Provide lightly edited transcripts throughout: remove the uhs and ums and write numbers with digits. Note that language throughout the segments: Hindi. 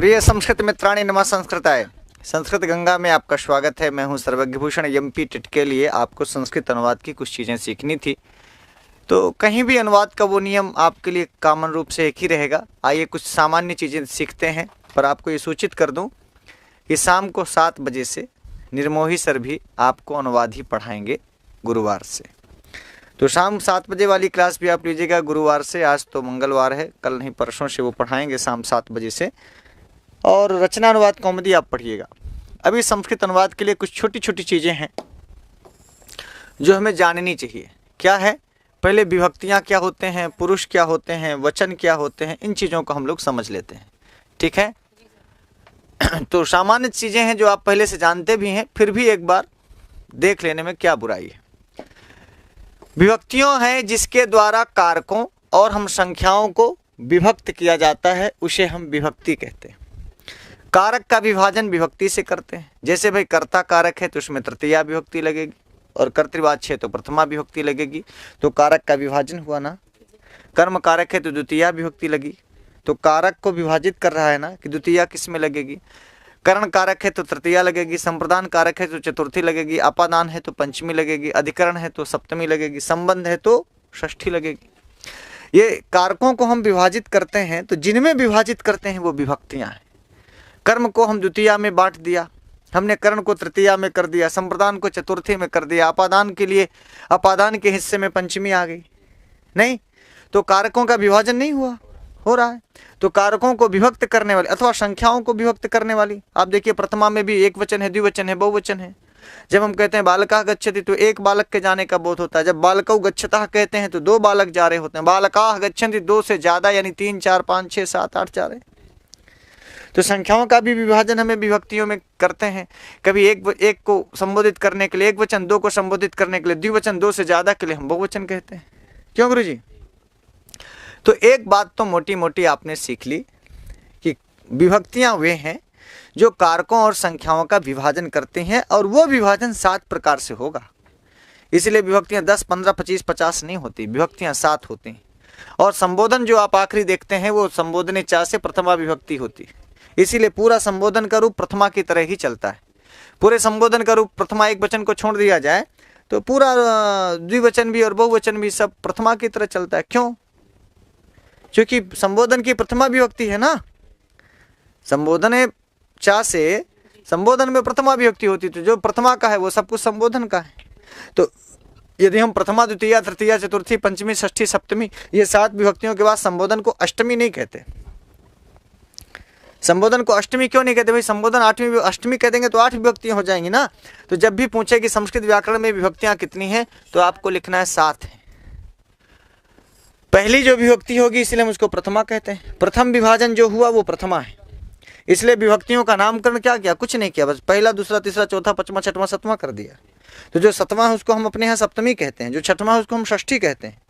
प्रिय संस्कृत मित्राणि नमः संस्कृताय। संस्कृत गंगा में आपका स्वागत है। मैं हूं सर्वज्ञभूषण एमपी टिट के लिए आपको संस्कृत अनुवाद की कुछ चीज़ें सीखनी थी, तो कहीं भी अनुवाद का वो नियम आपके लिए कॉमन रूप से एक ही रहेगा। आइए कुछ सामान्य चीज़ें सीखते हैं। पर आपको ये सूचित कर दूं कि शाम को 7 बजे से निर्मोही सर भी आपको अनुवाद ही पढ़ाएंगे गुरुवार से। तो शाम 7 बजे वाली क्लास भी आप लीजिएगा गुरुवार से। आज तो मंगलवार है, कल नहीं परसों से वो पढ़ाएंगे शाम 7 बजे से। और रचना अनुवाद कॉमेडी आप पढ़िएगा। अभी संस्कृत अनुवाद के लिए कुछ छोटी छोटी चीज़ें हैं जो हमें जाननी चाहिए। क्या है? पहले विभक्तियाँ क्या होते हैं, पुरुष क्या होते हैं, वचन क्या होते हैं, इन चीज़ों को हम लोग समझ लेते हैं। ठीक है? तो सामान्य चीज़ें हैं जो आप पहले से जानते भी हैं, फिर भी एक बार देख लेने में क्या बुराई है। विभक्तियों हैं जिसके द्वारा कारकों और हम संख्याओं को विभक्त किया जाता है, उसे हम विभक्ति कहते हैं। कारक का विभाजन विभक्ति से करते हैं। जैसे भाई कर्ता कारक है तो उसमें तृतीया विभक्ति लगेगी, और कर्तृवाच्य है तो प्रथमा विभक्ति लगेगी, तो कारक का विभाजन हुआ ना। कर्म कारक है तो द्वितीया विभक्ति लगी, तो कारक को विभाजित कर रहा है ना कि द्वितीया किस में लगेगी। करण कारक है तो तृतीया लगेगी, संप्रदान कारक है तो चतुर्थी लगेगी, अपादान है तो पंचमी लगेगी, अधिकरण है तो सप्तमी लगेगी, संबंध है तो षष्ठी लगेगी। ये कारकों को हम विभाजित करते हैं, तो जिनमें विभाजित करते हैं वो विभक्तियां हैं। कर्म को हम द्वितीया में बांट दिया, हमने करण को तृतीया में कर दिया, संप्रदान को चतुर्थी में कर दिया, अपादान के लिए अपादान के हिस्से में पंचमी आ गई। नहीं, तो कारकों का विभाजन नहीं हुआ, हो रहा है। तो कारकों को विभक्त करने वाली अथवा संख्याओं को विभक्त करने वाली, आप देखिए प्रथमा में भी एक वचन है, द्विवचन है, बहुवचन है। जब हम कहते हैं बालका गच्छति तो एक बालक के जाने का बोध होता है। जब बालकौ गच्छतः कहते हैं तो 2 बालक जा रहे होते हैं। बालका गच्छन्ति 2 से ज्यादा, यानी 3 4 5 6 7 8 जा रहे। तो संख्याओं का भी विभाजन हमें विभक्तियों में करते हैं। कभी एक को संबोधित करने के लिए एक वचन, 2 को संबोधित करने के लिए द्विवचन, 2 से ज्यादा के लिए हम बहुवचन कहते हैं। क्यों गुरुजी? तो एक बात तो मोटी मोटी आपने सीख ली कि विभक्तियां वे हैं जो कारकों और संख्याओं का विभाजन करते हैं, और वो विभाजन 7 प्रकार से होगा। इसलिए विभक्तियां 10 15 25 50 नहीं होती, विभक्तियां 7 होती हैं। और संबोधन जो आप आखिरी देखते हैं वो संबोधने चा से प्रथमा विभक्ति होती है। इसीलिए पूरा संबोधन का रूप प्रथमा की तरह ही चलता है। पूरे संबोधन का रूप प्रथमा एक वचन को छोड़ दिया जाए तो पूरा द्विवचन भी और बहुवचन भी सब प्रथमा की तरह चलता है। क्यों? क्योंकि संबोधन की प्रथमा विभक्ति है ना। संबोधन चा से संबोधन में प्रथमा विभक्ति होती, तो जो प्रथमा का है वो सब कुछ संबोधन का है। तो यदि हम प्रथमा द्वितीया तृतीया चतुर्थी पंचमी षष्ठी सप्तमी ये 7 विभक्तियों के बाद संबोधन को अष्टमी नहीं कहते। संबोधन को अष्टमी क्यों नहीं कहते? भाई संबोधन 8वीं अष्टमी कह देंगे तो 8 विभक्तियां हो जाएंगी ना। तो जब भी पूछे कि संस्कृत व्याकरण में विभक्तियां कितनी हैं, तो आपको लिखना है 7 है। पहली जो विभक्ति होगी इसलिए हम उसको प्रथमा कहते हैं। प्रथम विभाजन जो हुआ वो प्रथमा है। इसलिए विभक्तियों का नामकरण क्या किया? कुछ नहीं किया, बस पहला दूसरा तीसरा चौथा पांचवा छठवां सातवां कर दिया। तो जो 7वां है उसको हम अपने यहाँ सप्तमी कहते हैं, जो 6वां है उसको हम षष्ठी कहते हैं,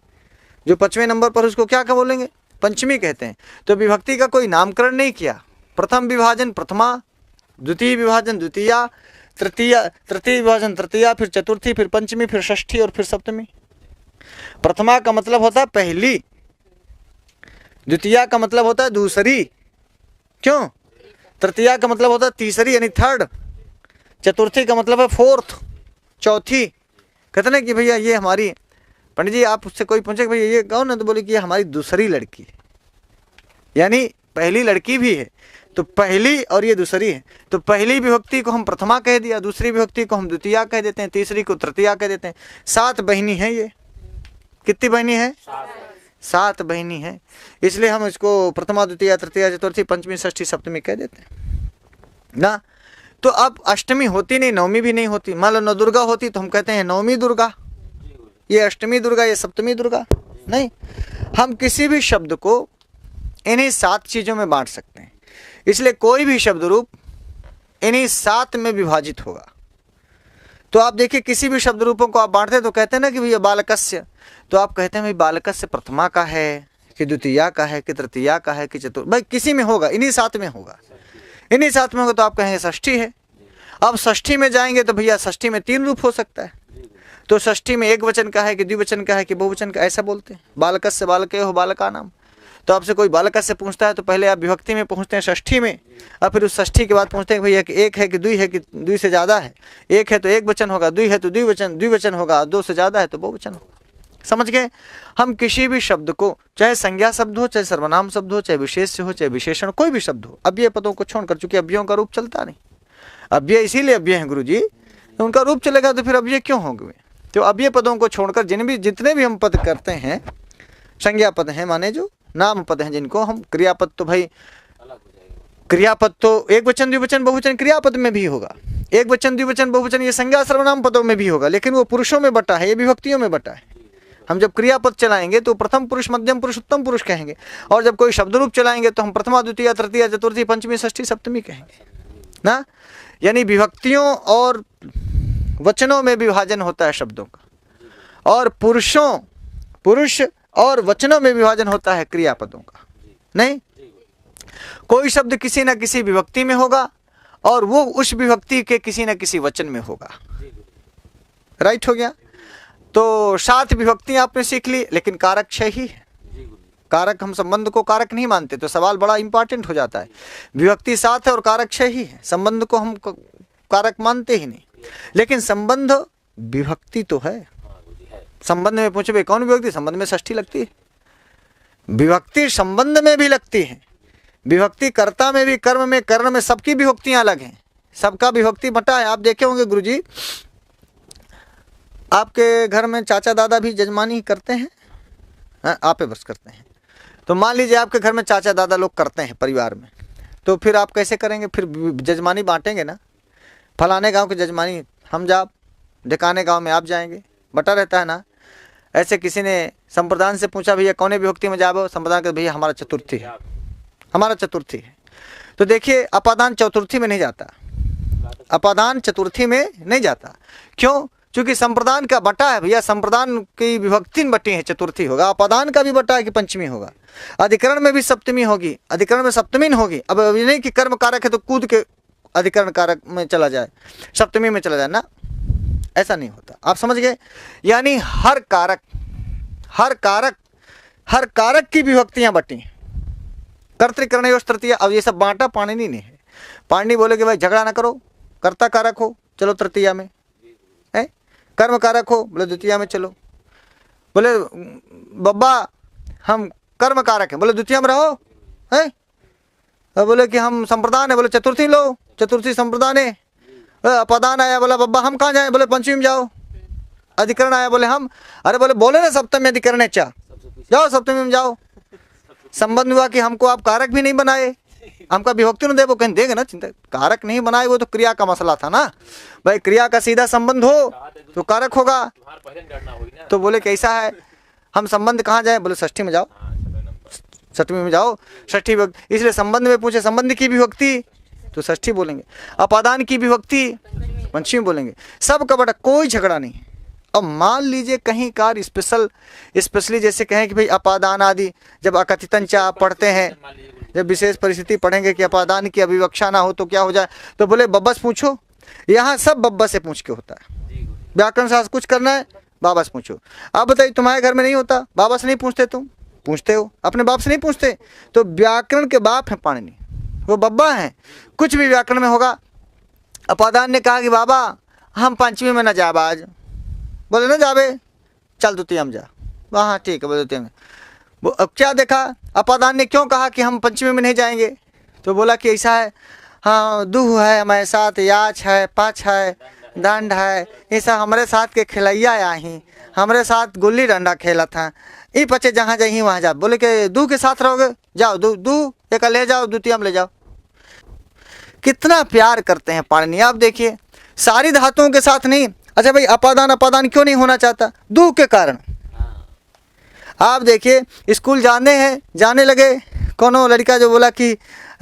जो 5वें नंबर पर उसको क्या बोलेंगे? पंचमी कहते हैं। तो विभक्ति का कोई नामकरण नहीं किया। प्रथम विभाजन प्रथमा, द्वितीय विभाजन द्वितीया, तृतीय विभाजन तृतीया, फिर चतुर्थी, फिर पंचमी, फिर षष्ठी और फिर सप्तमी। प्रथमा का मतलब होता है पहली, द्वितीया का मतलब होता है दूसरी, क्यों? तृतीया का मतलब होता है तीसरी यानी थर्ड, चतुर्थी का मतलब है फोर्थ, चौथी। कहते ना कि भैया ये हमारी, पंडित जी आप उससे कोई पूछे भैया ये कौन है, तो बोले कि ये हमारी दूसरी लड़की है, यानी पहली लड़की भी है। तो पहली और ये दूसरी है। तो पहली विभक्ति को हम प्रथमा कह दिया, दूसरी विभक्ति को हम द्वितीया कह देते हैं, तीसरी को तृतीया कह देते हैं। 7 बहिनी है ये। कितनी बहिनी है? 7 बहिनी है। इसलिए हम इसको प्रथमा द्वितीया तृतीया चतुर्थी पंचमी षष्ठी सप्तमी कह देते हैं ना। तो अब अष्टमी होती नहीं, नवमी भी नहीं होती। मान लो नवदुर्गा होती तो हम कहते हैं नवमी दुर्गा, ये अष्टमी दुर्गा, ये सप्तमी दुर्गा नहीं। हम किसी भी शब्द को इन्हीं 7 चीजों में बांट सकते हैं। इसलिए कोई भी शब्द रूप इन्हीं 7 में विभाजित होगा। तो आप देखिए किसी भी शब्द रूपों को आप बांटते हैं तो कहते हैं ना कि भैया बालकस्य, तो आप कहते हैं भाई बालकस्य प्रथमा का है कि द्वितीया का है कि तृतीया का है कि चतुर्थ, भाई किसी में होगा, इन्हीं 7 में होगा। इन्हीं 7 में होगा तो आप कहेंगे षष्ठी है। अब षष्ठी में जाएंगे तो भैया षष्ठी में 3 रूप हो सकता है। तो षष्ठी में एक वचन का है कि द्विवचन का है कि बहुवचन का, ऐसा बोलते हैं। बालकस्य बालके हो बालका नाम। तो आपसे कोई बालक से पूछता है तो पहले आप विभक्ति में पहुँचते हैं, षष्ठी में, और फिर उस षष्ठी के बाद पूछते हैं भैया कि एक है कि दुई है कि दुई से ज़्यादा है, एक है तो एक वचन होगा, दुई है तो द्विवचन होगा, दो से ज़्यादा है तो बहुवचन होगा। समझ गए? हम किसी भी शब्द को, चाहे संज्ञा शब्द हो, चाहे सर्वनाम शब्द हो, चाहे विशेष हो, चाहे विशेषण, कोई भी शब्द हो, अव्यय पदों को छोड़कर, चूंकि अव्ययों का रूप चलता नहीं, अव्यय इसीलिए अव्यय हैं गुरु जी, उनका रूप चलेगा तो फिर अव्यय क्यों होंगे? तो अव्यय पदों को छोड़कर जितने भी हम पद करते हैं, संज्ञा पद हैं माने जो नाम पद हैं, जिनको हम क्रियापद, तो भाई क्रियापद तो एक वचन द्विवचन बहुवचन क्रियापद में भी होगा, एक वचन द्विवचन बहुवचन ये संज्ञा सर्वनाम पदों में भी होगा, लेकिन वो पुरुषों में बटा है, ये विभक्तियों में बटा है। हम जब क्रियापद चलाएंगे तो प्रथम पुरुष, मध्यम पुरुष, उत्तम पुरुष कहेंगे, और जब कोई शब्द रूप चलाएंगे तो हम प्रथमा, द्वितीय, तृतीय, चतुर्थी, पंचमी, षष्ठी, सप्तमी कहेंगे ना। यानी विभक्तियों और वचनों में विभाजन होता है शब्दों का, और पुरुष और वचनों में विभाजन होता है क्रियापदों का। नहीं, कोई शब्द किसी न किसी विभक्ति में होगा और वो उस विभक्ति के किसी न किसी वचन में होगा। राइट हो गया? तो 7 विभक्तियां आपने सीख ली, लेकिन कारक 6 ही है। कारक, हम संबंध को कारक नहीं मानते, तो सवाल बड़ा इंपॉर्टेंट हो जाता है। विभक्ति 7 है और कारक 6 ही है, संबंध को हम कारक मानते ही नहीं। लेकिन संबंध विभक्ति तो है। संबंध में पूछे भाई कौन विभक्ति, संबंध में षष्ठी लगती है, विभक्ति संबंध में भी लगती है, विभक्ति कर्ता में भी, कर्म में, कर्ण में, सबकी विभक्तियां अलग हैं, सबका विभक्ति बटा है। आप देखे होंगे गुरुजी, आपके घर में चाचा दादा भी जजमानी करते हैं, आप बस करते हैं। तो मान लीजिए आपके घर में चाचा दादा लोग करते हैं परिवार में, तो फिर आप कैसे करेंगे? फिर जजमानी बांटेंगे ना, फलाने गांव की जजमानी हम जाओ, ढिकाने गांव में आप जाएंगे, बटा रहता है ना। ऐसे किसी ने संप्रदान से पूछा भैया कौन विभक्ति में जाओ, संप्रदान का भैया हमारा चतुर्थी है, हमारा चतुर्थी है। तो देखिए अपादान चतुर्थी में नहीं जाता, अपादान चतुर्थी में नहीं जाता। क्यों? क्योंकि संप्रदान का बटा है भैया, संप्रदान की विभक्ति बटी है, चतुर्थी होगा। अपादान का भी बटा है कि पंचमी होगा, अधिकरण में भी सप्तमी होगी, अधिकरण में सप्तमी होगी। अब ये नहीं कि कर्म कारक है तो कूद के अधिकरण कारक में चला जाए, सप्तमी में चला जाए ना, ऐसा नहीं होता। आप समझ गए? यानी हर कारक की विभक्तियां बटी हैं, कर्तृकरणयोः तृतीया। अब ये सब बांटा पाणिनि ने है। पाणिनि बोले कि भाई झगड़ा ना करो, कर्ता कारक हो चलो तृतीया में, है कर्म कारक हो बोले द्वितीया में चलो, बोले बब्बा हम कर्म कारक हैं बोले द्वितीया में रहो, है बोले कि हम संप्रदान है बोले चतुर्थी लो, चतुर्थी संप्रदान है। अपादान आया बोला बब्बा हम कहाँ जाए, बोले पंचमी में जाओ। अधिकरण आया बोले हम, अरे बोले ना सप्तमी अधिकरण है, चा जाओ सप्तमी में जाओ। संबंध हुआ कि हमको आप कारक भी नहीं बनाए, हमका विभक्ति न दे, वो कहीं देंगे ना, चिंता कारक नहीं बनाए, वो तो क्रिया का मसला था ना भाई, क्रिया का सीधा संबंध हो तो कारक होगा। तो बोले कैसा है, हम संबंध कहाँ जाए, बोले षष्ठी में जाओ, सप्तमी में जाओ, षष्ठी विभक्ति। इसलिए संबंध में पूछे संबंध की विभक्ति तो षष्ठी बोलेंगे, अपादान की विभक्ति पंचमी बोलेंगे, सब का बटा, कोई झगड़ा नहीं। अब मान लीजिए कहीं कार स्पेशली जैसे कहें कि भाई अपादान आदि, जब अकथितन चा आप पढ़ते हैं, जब विशेष परिस्थिति पढ़ेंगे कि अपादान की अभिवक्षा ना हो तो क्या हो जाए, तो बोले बब्बस पूछो। यहाँ सब बब्बा से पूछ के होता है। व्याकरण शास्त्र कुछ करना है बाबा से पूछो। आप बताइए तुम्हारे घर में नहीं होता, बाबा से नहीं पूछते, तुम पूछते हो, अपने बाप से नहीं पूछते। तो व्याकरण के बाप हैं पाणिनि, वो बब्बा हैं। कुछ भी व्याकरण में होगा। अपादान ने कहा कि बाबा हम पंचमी में न जा आज, बोले न जावे, चल द्वितीय में जा, वहाँ ठीक है बोले द्वितीय में। वो अब क्या देखा, अपादान ने क्यों कहा कि हम पंचमी में नहीं जाएंगे, तो बोला कि ऐसा है, हाँ दूह है हमारे साथ, याच है, पाँच है, दंड है, ऐसा हमारे साथ के खिलैया आई, हमारे साथ गुल्ली डंडा खेला था, ई बच्चे जहाँ जाइए वहाँ जा। बोले कि दू के साथ रहोगे, जाओ दू एक ले जाओ, द्वितीय में ले जाओ। कितना प्यार करते हैं पाणिनि। आप देखिए सारी धातुओं के साथ नहीं। अच्छा भाई अपादान क्यों नहीं होना चाहता, दू के कारण। आप देखिए स्कूल जाने लगे, कोनो लड़का जो बोला कि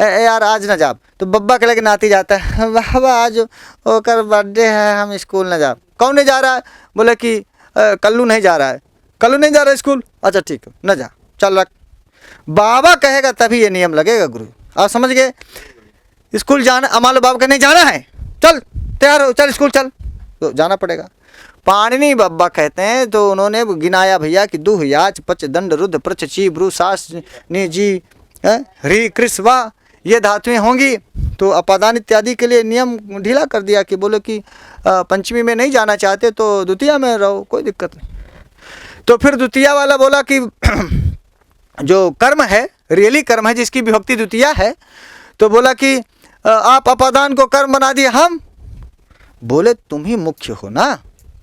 यार आज न जा, तो बब्बा के लगे नाती जाता है, बाबा आज ओकर बर्थडे है हम स्कूल न जा। कौन नहीं जा रहा है, बोले कि कल्लू नहीं जा रहा है, कल्लू नहीं जा रहा है स्कूल, अच्छा ठीक है न जा, चल रख। बाबा कहेगा तभी ये नियम लगेगा गुरु। आप समझ गए? स्कूल जाना, मान लो बाबा का नहीं जाना है, चल तैयार हो, चल स्कूल चल, तो जाना पड़ेगा। पाणिनि बब्बा कहते हैं, तो उन्होंने गिनाया भैया कि दुह याच पच दंड रुद्ध प्रच ची ब्रू सास निजी री कृष वा ये धातुएं होंगी। तो अपादान इत्यादि के लिए नियम ढीला कर दिया कि बोलो कि पंचमी में नहीं जाना चाहते तो द्वितीया में रहो, कोई दिक्कत नहीं। तो फिर द्वितीया वाला बोला कि जो कर्म है, रियली कर्म है जिसकी विभक्ति द्वितीया है, तो बोला कि आप अपादान को कर्म बना दिए। हम बोले तुम ही मुख्य हो ना,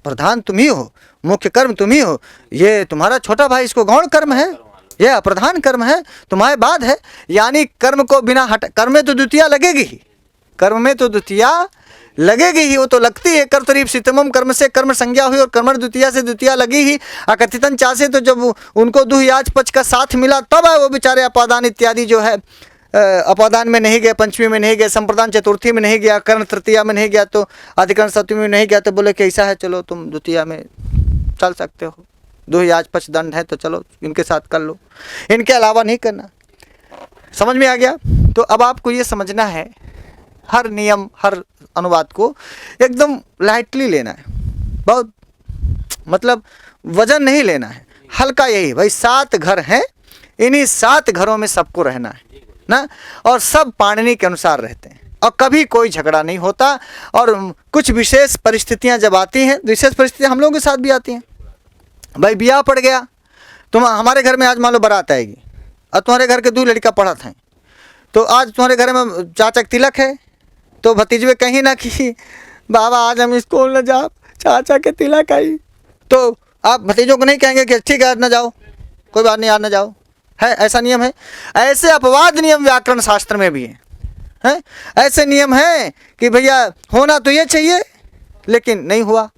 प्रधान तुम ही हो, मुख्य कर्म तुम ही हो, ये तुम्हारा छोटा भाई इसको गौण कर्म है, ये अप्रधान कर्म है, तुम्हारे बाद है। यानी कर्म को बिना हट, कर्म में तो द्वितीया लगेगी ही, कर्म में तो द्वितीया लगेगी ही, वो तो लगती है। कर्तरीप सितमम कर्म से कर्म संज्ञा हुई और कर्मण द्वितीया से द्वितीया लगी ही। अकथितन चासे तो जब उनको दुह याच पच का साथ मिला तब है वो बेचारे अपादान इत्यादि जो है अपादान में नहीं गए, पंचमी में नहीं गए, संप्रदान चतुर्थी में नहीं गया, कर्ण तृतीया में नहीं गया, तो अधिकरण सप्तमी में नहीं गया, तो बोले कि ऐसा है चलो तुम द्वितीया में चल सकते हो, दुह याच पच दंड है तो चलो इनके साथ कर लो, इनके अलावा नहीं करना। समझ में आ गया? तो अब आपको ये समझना है हर नियम, हर अनुवाद को एकदम लाइटली लेना है, बहुत मतलब वजन नहीं लेना है, हल्का। यही भाई 7 घर हैं, इन्हीं 7 घरों में सबको रहना है ना, और सब पाणिनि के अनुसार रहते हैं और कभी कोई झगड़ा नहीं होता। और कुछ विशेष परिस्थितियां जब आती हैं, विशेष परिस्थितियां हम लोगों के साथ भी आती हैं। भाई ब्याह पड़ गया, तुम हमारे घर में आज मान लो बारात आएगी और तुम्हारे घर के 2 लड़का पढ़त हैं, तो आज तुम्हारे घर में चाचा का तिलक है, तो भतीजवे कहीं ना कि बाबा आज हम स्कूल न जाओ, चाचा के तिलक आई, तो आप भतीजों को नहीं कहेंगे कि ठीक है आज न जाओ, कोई बात नहीं आज न जाओ, है ऐसा नियम है। ऐसे अपवाद नियम व्याकरण शास्त्र में भी हैं, ऐसे नियम हैं कि भैया होना तो ये चाहिए लेकिन नहीं हुआ,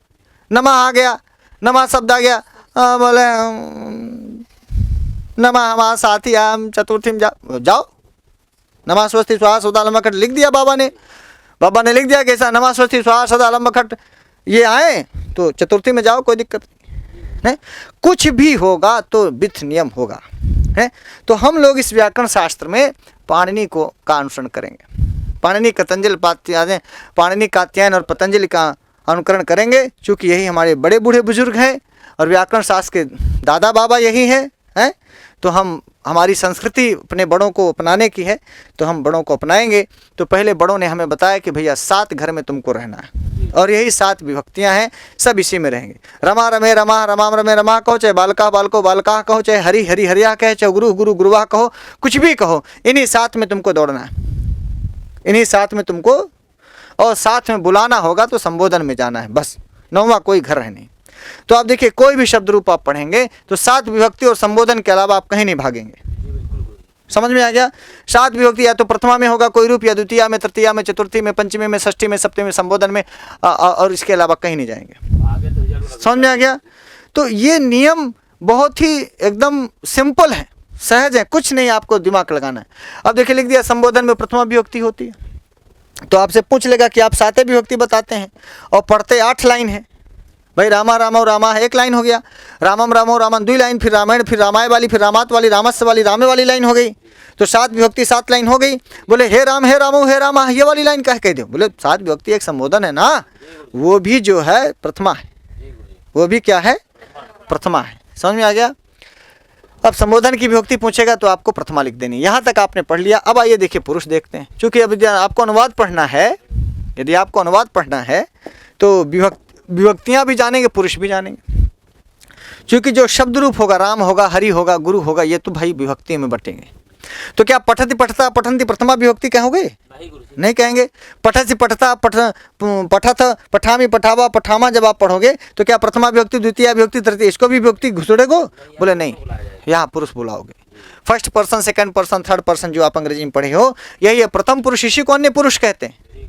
नमा आ गया, नमा शब्द आ गया, बोले नमा हमारा साथी हम चतुर्थी में जाओ, नमा स्वस्ति स्वाहा सदा लम्बखट लिख दिया बाबा ने लिख दिया कैसा, नमा स्वस्ति स्वाहा सदा लम्बखट ये आए तो चतुर्थी में जाओ, कोई दिक्कत नहीं है। कुछ भी होगा तो विथ नियम होगा है। तो हम लोग इस व्याकरण शास्त्र में पाणिनि का अनुसरण करेंगे, पाणिनि पाणिनि कात्यायन और पतंजलि का अनुकरण करेंगे, क्योंकि यही हमारे बड़े बूढ़े बुजुर्ग हैं और व्याकरण शास्त्र के दादा बाबा यही हैं। तो हमारी संस्कृति अपने बड़ों को अपनाने की है, तो हम बड़ों को अपनाएंगे। तो पहले बड़ों ने हमें बताया कि भैया 7 घर में तुमको रहना है और यही 7 विभक्तियां हैं, सब इसी में रहेंगे। रमा रमे रमा, रमाम रमे रमा कहो, चाहे बालका बालको बालका कहो, चाहे हरि हरि हरिया कहे, चाहे गुरु गुरु गुरुवाह कहो, कुछ भी कहो, इन्हीं 7 में तुमको दौड़ना है, इन्हीं 7 में तुमको, और साथ में बुलाना होगा तो संबोधन में जाना है, बस 9वां कोई घर है नहीं। तो आप देखिए कोई भी शब्द रूप आप पढ़ेंगे तो 7 विभक्ति और संबोधन के अलावा आप कहीं नहीं भागेंगे। समझ में आ गया? 7 विभक्ति या तो प्रथमा में होगा कोई रूप, या द्वितीया में, तृतीया में, चतुर्थी में, पंचमी में, षष्ठी में, सप्तमी में, संबोधन में, और इसके अलावा कहीं नहीं जाएंगे। समझ में आ गया? तो ये नियम बहुत ही एकदम सिंपल है, सहज है, कुछ नहीं आपको दिमाग लगाना है। अब देखिए लिख दिया संबोधन में प्रथमा विभक्ति होती है, तो आपसे पूछ लेगा कि आप 7 विभक्ति बताते हैं और पढ़ते 8 लाइन है। भाई रामा रामो रामा है 1 लाइन हो गया, रामम रामो रामन 2 लाइन, फिर रामायण, फिर रामाय वाली, फिर रामात वाली, रामस्य वाली, रामे वाली लाइन हो गई, तो 7 विभक्ति 7 लाइन हो गई। बोले हे राम हे रामो हे रामा ये वाली लाइन कह दो, बोले 7 विभक्ति एक संबोधन है ना, वो भी जो है प्रथमा है, वो भी क्या है, प्रथमा है। समझ में आ गया? अब संबोधन की विभक्ति पूछेगा तो आपको प्रथमा लिख देनी। यहाँ तक आपने पढ़ लिया। अब आइए देखिए पुरुष देखते हैं, क्योंकि अब आपको अनुवाद पढ़ना है, यदि आपको अनुवाद पढ़ना है तो विभक्तियाँ भी जानेंगे, पुरुष भी जानेंगे, क्योंकि जो शब्द रूप होगा, राम होगा, हरि होगा, गुरु होगा, ये तो भाई विभक्ति में बटेंगे। तो क्या पठति पठता पठंती प्रथमा विभक्ति कहोगे? नहीं कहेंगे। पठति पठता पठत पठामी पठावा पठामा जब आप पढ़ोगे तो क्या प्रथमा विभक्ति, द्वितीय विभक्ति, तृतीय, इसको भी विभक्ति घुसड़ेगो? बोले नहीं, यहाँ पुरुष बुलाओगे। First person, second person, third person जो आप अंग्रेजी में पढ़े हो, यही है प्रथम पुरुष। इसी को अन्य पुरुष कहते हैं।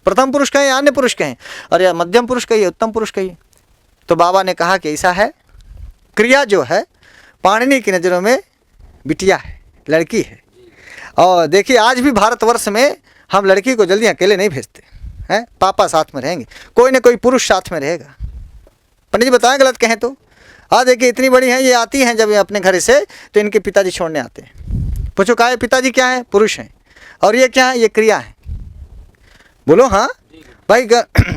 प्रथम पुरुष कहें, अन्य पुरुष कहें, और या मध्यम पुरुष कहिए, उत्तम पुरुष कहिए। तो बाबा ने कहा कि ऐसा है, क्रिया जो है पाणिनि की नज़रों में बिटिया है, लड़की है। और देखिए आज भी भारतवर्ष में हम लड़की को जल्दी अकेले नहीं भेजते हैं, पापा साथ में रहेंगे, कोई ना कोई पुरुष साथ में रहेगा। पंडित जी बताएं गलत कहें तो। देखिए इतनी बड़ी हैं, ये आती हैं जब अपने घर से तो इनके पिताजी छोड़ने आते हैं। पूछो कहा है पिताजी क्या है? पुरुष हैं। और ये क्या है? ये क्रिया है। बोलो हाँ भाई।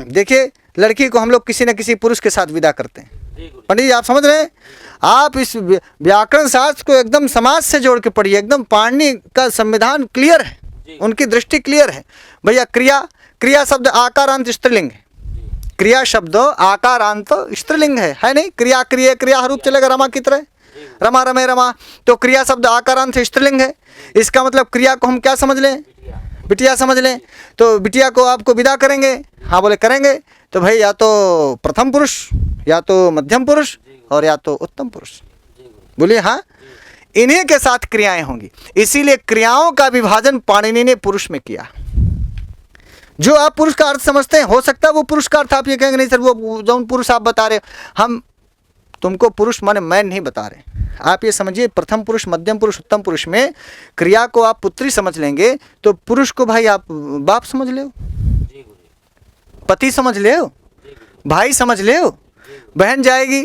देखिए लड़की को हम लोग किसी न किसी पुरुष के साथ विदा करते हैं। पंडित जी आप समझ रहे हैं? आप इस व्याकरण शास्त्र को एकदम समाज से जोड़ के पढ़िए। एकदम पाणिनि का संविधान क्लियर है, उनकी दृष्टि क्लियर है। भैया क्रिया, क्रिया शब्द आकारांत स्त्रीलिंग है। क्रिया शब्द आकारांत स्त्रीलिंग है नहीं? क्रिया क्रिय क्रिया रूप चलेगा रमा की तरह, रमा रमे रमा। तो क्रिया शब्द आकारांत स्त्रीलिंग है। इसका मतलब क्रिया को हम क्या समझ लें? बिटिया समझ लें। तो बिटिया को आपको विदा करेंगे? हाँ बोले करेंगे। तो भाई या तो प्रथम पुरुष, या तो मध्यम पुरुष, और या तो उत्तम पुरुष। बोलिए हाँ, इन्हीं के साथ क्रियाएं होंगी। इसीलिए क्रियाओं का विभाजन पाणिनि ने पुरुष में किया। जो आप पुरुष का अर्थ समझते हैं, हो सकता है वो पुरुष का अर्थ आप ये कहेंगे नहीं सर वो जो पुरुष आप बता रहे, हम तुमको पुरुष माने मैं नहीं बता रहे। आप ये समझिए प्रथम पुरुष, मध्यम पुरुष, उत्तम पुरुष में क्रिया को आप पुत्री समझ लेंगे तो पुरुष को भाई आप बाप समझ ले, पति समझ ले, भाई समझ ले। बहन जाएगी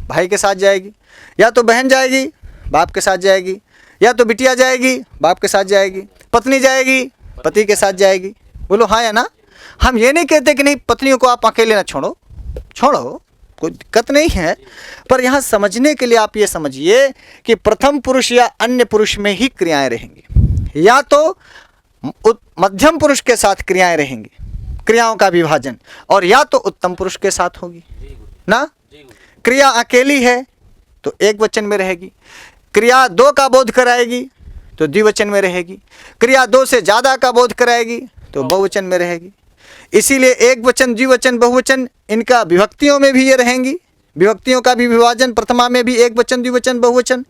भाई के साथ जाएगी, या तो बहन जाएगी बाप के साथ जाएगी, या तो बिटिया जाएगी बाप के साथ जाएगी, पत्नी जाएगी पति के साथ जाएगी। बोलो हाँ या ना? हम ये नहीं कहते कि नहीं पत्नियों को आप अकेले ना छोड़ो, छोड़ो, कोई दिक्कत नहीं है। पर यहाँ समझने के लिए आप ये समझिए कि प्रथम पुरुष या अन्य पुरुष में ही क्रियाएं रहेंगी, या तो मध्यम पुरुष के साथ क्रियाएं रहेंगी, क्रियाओं का विभाजन, और या तो उत्तम पुरुष के साथ होगी ना। क्रिया अकेली है तो एक वचन में रहेगी, क्रिया दो का बोध कराएगी तो द्विवचन में रहेगी, क्रिया दो से ज़्यादा का बोध कराएगी तो बहुवचन में रहेगी। इसीलिए एक वचन, द्विवचन, बहुवचन इनका विभक्तियों में भी ये रहेंगी। विभक्तियों का भी विभाजन, प्रथमा में भी एक वचन द्विवचन बहुवचन,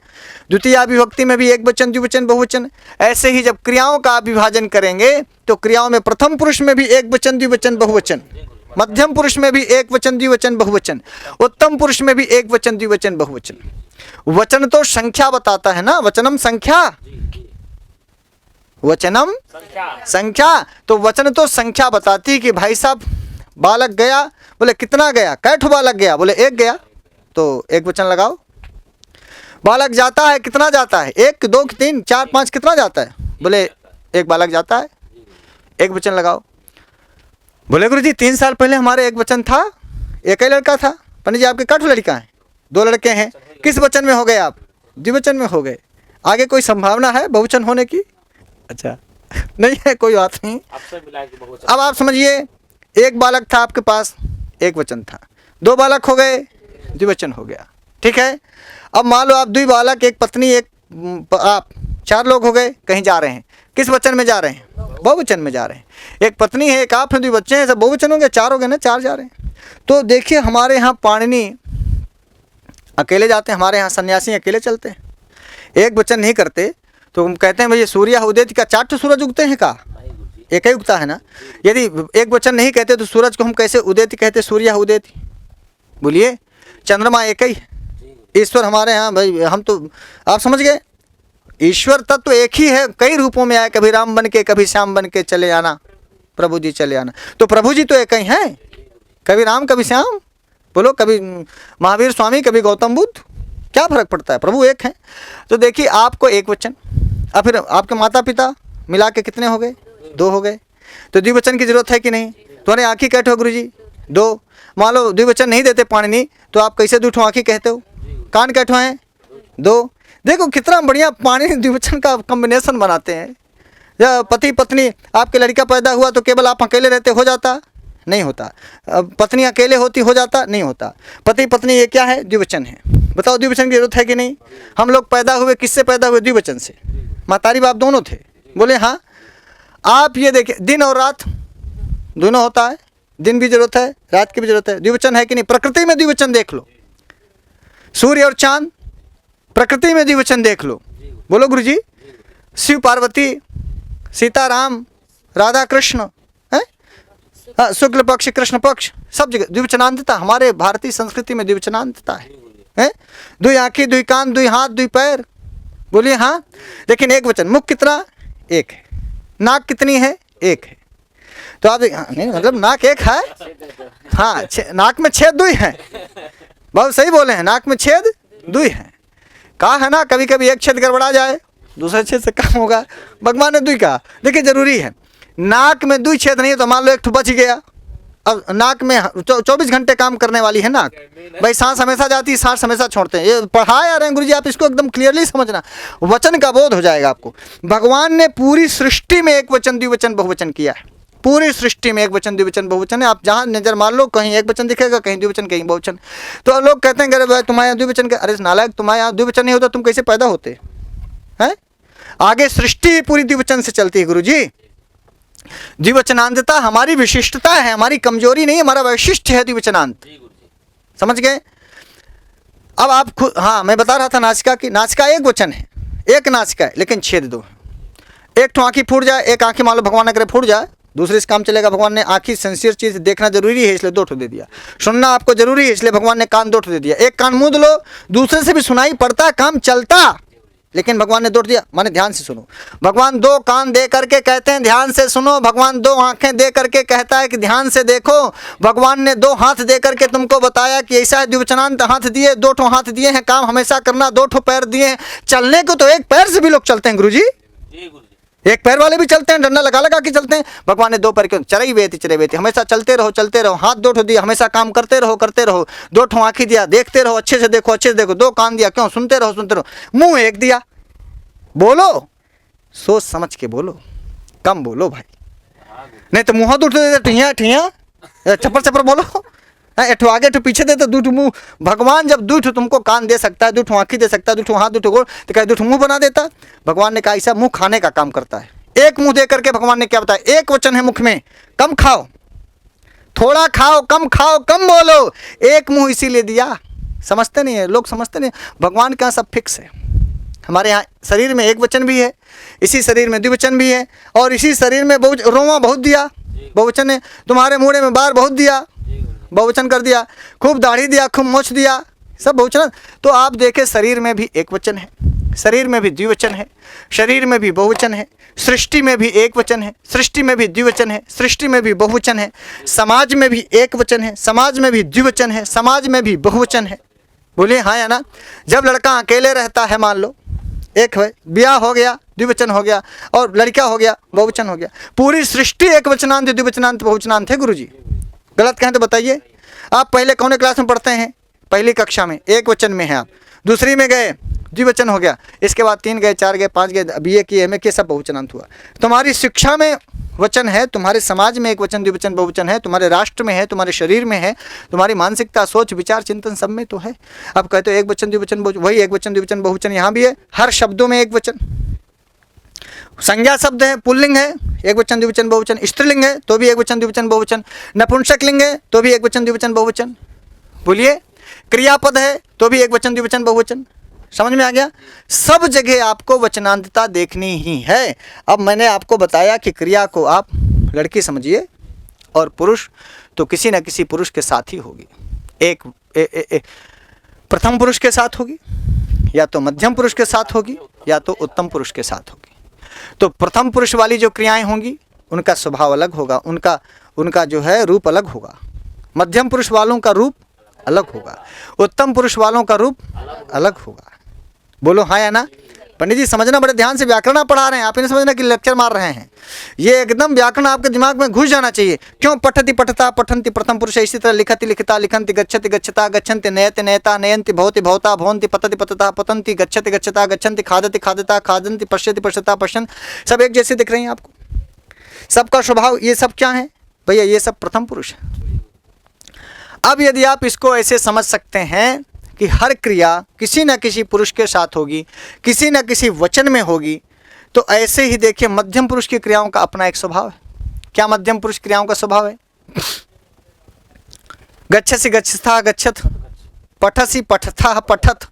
द्वितीया विभक्ति में भी एक वचन द्विवचन बहुवचन। ऐसे ही जब क्रियाओं का विभाजन करेंगे तो क्रियाओं में प्रथम पुरुष में भी एक वचन द्विवचन बहुवचन, मध्यम पुरुष में भी एक वचन द्विवचन बहुवचन, उत्तम पुरुष में भी एक वचन द्विवचन बहुवचन। वचन तो संख्या बताता है ना, वचनम संख्या, वचनम संख्या। तो वचन तो संख्या बताती कि भाई साहब बालक गया, बोले कितना गया, कै ठो बालक गया, बोले एक गया, तो एक वचन लगाओ। बालक जाता है, कितना जाता है, एक, दो, तीन, चार, पाँच, कितना जाता है, बोले एक बालक जाता है, एक वचन लगाओ। बोले गुरुजी 3 साल पहले हमारे एक वचन था, एक ही लड़का था। पंडित जी आपके कै ठो लड़का है? 2 लड़के हैं। किस वचन में हो गए आप? द्विवचन में हो गए। आगे कोई संभावना है बहुवचन होने की? अच्छा नहीं है, कोई बात नहीं। अब आप समझिए, एक बालक था आपके पास, एक वचन था, 2 बालक हो गए, द्विवचन हो गया, ठीक है। अब मान लो आप 2 बालक, एक पत्नी, एक आप, 4 लोग हो गए, कहीं जा रहे हैं, किस वचन में जा रहे हैं? बहुवचन में जा रहे हैं। एक पत्नी है, एक आप हैं, 2 बच्चे हैं, सब बहुवचन हो गए, 4 हो गए ना, 4 जा रहे हैं। तो देखिए हमारे यहाँ पाणिनि अकेले जाते हैं, हमारे यहाँ सन्यासी अकेले चलते हैं, एक वचन नहीं करते। तो हम कहते हैं भैया सूर्य उदय का 4 सूरज उगते हैं का? एक ही उगता है ना। यदि एक वचन नहीं कहते तो सूरज को हम कैसे उदयति कहते, सूर्य उदयति? बोलिए, चंद्रमा एक ही है। ईश्वर हमारे यहाँ भाई, हम तो आप समझ गए, ईश्वर तत्व एक ही है, कई रूपों में आए, कभी राम बन के, कभी श्याम बन के चले आना, प्रभु जी चले आना। तो प्रभु जी तो एक ही हैं, कभी राम कभी श्याम, बोलो कभी महावीर स्वामी कभी गौतम बुद्ध, क्या फर्क पड़ता है, प्रभु एक है। तो देखिए आपको एक वचन, और फिर आपके माता पिता मिला के कितने हो गए? 2 हो गए। तो द्विवचन की जरूरत है कि नहीं? तुम्हारे आँखी कैठे हो गुरु जी? 2। मान लो द्विवचन नहीं देते पाणिनि तो आप कैसे 2 आँखी कहते हो? कान कैठो हैं? 2। देखो कितना बढ़िया पाणिनि द्विवचन का कॉम्बिनेशन बनाते हैं। जब पति पत्नी, आपके लड़का पैदा हुआ तो केवल आप अकेले रहते, हो जाता? नहीं होता। पत्नी अकेले होती, हो जाता? नहीं होता। पति पत्नी ये क्या है? द्विवचन है। बताओ द्विवचन की जरूरत है कि नहीं? हम लोग पैदा हुए किससे पैदा हुए? द्विवचन से। मातारी बाप दोनों थे? बोले हाँ। आप ये देखिए, दिन और रात दोनों होता है, दिन भी जरूरत है, रात की भी जरूरत है, द्विवचन है कि नहीं? प्रकृति में द्विवचन देख लो, सूर्य और चांद, प्रकृति में द्विवचन देख लो। बोलो गुरुजी, शिव पार्वती, सीता राम, राधा कृष्ण, है शुक्ल पक्ष कृष्ण पक्ष, सब जगह द्विवचनांतता। हमारे भारतीय संस्कृति में द्विवचनांतता है। 2 आँखें, 2 कान, 2 हाथ, 2 पैर, बोलिए हाँ। लेकिन एक वचन। मुख कितना? एक है। नाक कितनी है? एक है। तो आप नहीं, मतलब नाक एक है, हाँ, नाक में छेद 2 है। बहुत सही बोले हैं, नाक में छेद 2 है। कहा है ना, कभी कभी एक छेद गड़बड़ा जाए, दूसरे छेद से कम होगा, भगवान ने 2 कहा। देखिए जरूरी है, नाक में 2 छेद नहीं है तो मान लो एक ठो बच गया, अब नाक में 24 घंटे काम करने वाली है नाक, भाई सांस हमेशा जाती है, सांस हमेशा छोड़ते हैं। ये पढ़ा आ रहे हैं गुरु जी, आप इसको एकदम क्लियरली समझना, वचन का बोध हो जाएगा आपको। भगवान ने पूरी सृष्टि में एक वचन द्विवचन बहुवचन किया है, पूरी सृष्टि में एक वचन द्विवचन बहुवचन है। आप जहाँ नजर मार लो कहीं एक वचन दिखेगा, कहीं द्विवचन कहीं बहुवचन। तो लोग कहते हैं अरे भाई तुम्हारे यहाँ द्विवचन का, अरे नालायक तुम्हारे यहाँ द्विवचन नहीं होता तुम कैसे पैदा होते हैं? आगे सृष्टि पूरी द्विवचन से चलती है गुरु जी। द्विवचनांतता हमारी विशिष्टता है, हमारी कमजोरी नहीं, हमारा वैशिष्ट है द्विवचनांत, समझ गए? अब आप खुद, हाँ मैं बता रहा था नासिका की, नासिका एक वचन है, एक नासिका है लेकिन छेद दो है। एक तो आँखी फूट जाए, एक आँखी मान लो भगवान अगर फूट जाए, दूसरे से काम चलेगा। भगवान ने आँखी सेंसियर चीज देखना जरूरी है इसलिए 2 ठो दे दिया, सुनना आपको जरूरी है इसलिए भगवान ने कान 2 ठो दे दिया। एक कान मूंद लो, दूसरे से भी सुनाई पड़ता, काम चलता, लेकिन भगवान ने 2 दिया। माने ध्यान से सुनो, भगवान 2 कान दे करके कहते हैं ध्यान से सुनो, भगवान 2 आंखें दे करके कहता है कि ध्यान से देखो, भगवान ने 2 हाथ दे करके तुमको बताया कि ऐसा है, द्विवचनांत हाथ दिए, 2 ठो हाथ दिए हैं, काम हमेशा करना, 2 ठो पैर दिए हैं, चलने को तो एक पैर से भी लोग चलते हैं गुरु जी, एक पैर वाले भी चलते हैं, डंडा लगा लगा के चलते हैं। भगवान ने 2 पैर क्यों? चरई बेती, हमेशा चलते रहो, हाथ 2 ठो दिया, हमेशा काम करते रहो, 2 ठो आँखी दिया, देखते रहो, अच्छे से देखो, 2 कान दिया, क्यों? सुनते रहो, मुंह 1 दिया, बोलो सोच समझ के बोलो, कम बोलो भाई, नहीं तो मुँह दूठ दे ठिया ठिया चपर बोलो, एठो आगे एठो पीछे दे तो 2 मुँह। भगवान जब 2 तुमको कान दे सकता है, 2 आँखी दे सकता है, 2 हाथ 2 गोड़, तो क्या 2 मुँह बना देता? भगवान ने कहा ऐसा मुँह खाने का काम करता है। एक मुँह दे करके भगवान ने क्या बताया? एक वचन है मुख में, कम खाओ, थोड़ा खाओ, कम बोलो, एक मुँह इसीलिए दिया। समझते नहीं है लोग, समझते नहीं, भगवान का सब फिक्स है। हमारे यहाँ शरीर में एक वचन भी है, इसी शरीर में द्विवचन भी है, और इसी शरीर में रोमा बहुत दिया, बहुवचन है। तुम्हारे मुँह में बार बहुत दिया, बहुवचन कर दिया, खूब दाढ़ी दिया, खूब मोछ दिया, सब बहुवचन। तो आप देखें शरीर में भी एक वचन है, शरीर में भी द्विवचन है, शरीर में भी बहुवचन है, सृष्टि में भी एक वचन है, सृष्टि में भी द्विवचन है, सृष्टि में भी बहुवचन है, समाज में भी एक वचन है, समाज में भी द्विवचन है, समाज में भी बहुवचन है। बोलिए हाँ या ना? जब लड़का अकेले रहता है, मान लो एक है, ब्याह हो गया द्विवचन हो गया, और लड़का हो गया बहुवचन हो गया। पूरी सृष्टि एक वचनांत द्विवचनांत बहुवचनांत है गुरुजी, गलत कहें तो बताइए। आप पहले कौन क्लास में पढ़ते हैं? पहली कक्षा में एक वचन में है, आप दूसरी में गए द्विवचन हो गया, इसके बाद 3 गए, 4 गए, 5 गए, BA किए, MA किए, सब बहुवचनांत हुआ। तुम्हारी शिक्षा में वचन है, तुम्हारे समाज में एक वचन द्विवचन बहुवचन है, तुम्हारे राष्ट्र में है, तुम्हारे शरीर में है, तुम्हारी मानसिकता सोच विचार चिंतन सब में तो है। अब कहते हो एक वचन द्विवचन बहुवचन, वही एक वचन द्विवचन बहुवचन यहाँ भी है, हर शब्दों में एक वचन। संज्ञा शब्द है, पुल्लिंग है, एक वचन द्विवचन बहुवचन, स्त्रीलिंग है तो भी एक वचन द्विवचन बहुवचन, नपुंसक लिंग है तो भी एक वचन द्विवचन बहुवचन। बोलिए, क्रियापद है तो भी एक वचन द्विवचन बहुवचन। समझ में आ गया? सब जगह आपको वचनांतता देखनी ही है। अब मैंने आपको बताया कि क्रिया को आप लड़की समझिए और पुरुष तो किसी न किसी पुरुष के साथ ही होगी। एक प्रथम पुरुष के साथ होगी, या तो मध्यम पुरुष के साथ होगी, या तो उत्तम पुरुष के साथ होगी। तो प्रथम पुरुष वाली जो क्रियाएं होंगी उनका स्वभाव अलग होगा, उनका जो है रूप अलग होगा। मध्यम पुरुष वालों का रूप अलग होगा, उत्तम पुरुष वालों का रूप अलग होगा। बोलो हाँ या ना? पंडित जी समझना, बड़े ध्यान से व्याकरण पढ़ा रहे हैं, आप इन्हें समझना कि लेक्चर मार रहे हैं। ये एकदम व्याकरण आपके दिमाग में घुस जाना चाहिए। क्यों? पठति पठता पठन्ति प्रथम पुरुष, इसी तरह लिखति लिखता लिखन्ति, गच्छति गच्छता गच्छन्ति, नयति नयता नयन्ति, भवति भवता भवन्ति, पतति पतता पतन्ति, गच्छति गच्छता गच्छन्ति, खादति खादता खादन्ति, पश्यति पश्यता पश्यन्। सब एक जैसे दिख रहे हैं आपको, सबका स्वभाव। ये सब क्या है भैया? ये सब प्रथम पुरुष है। अब यदि आप इसको ऐसे समझ सकते हैं कि हर क्रिया किसी न किसी पुरुष के साथ होगी, किसी न किसी वचन में होगी, तो ऐसे ही देखिए मध्यम पुरुष की क्रियाओं का अपना एक स्वभाव है। क्या मध्यम पुरुष क्रियाओं का स्वभाव है? गच्छसि गच्छथा गच्छत, पठसि पठथा पठत,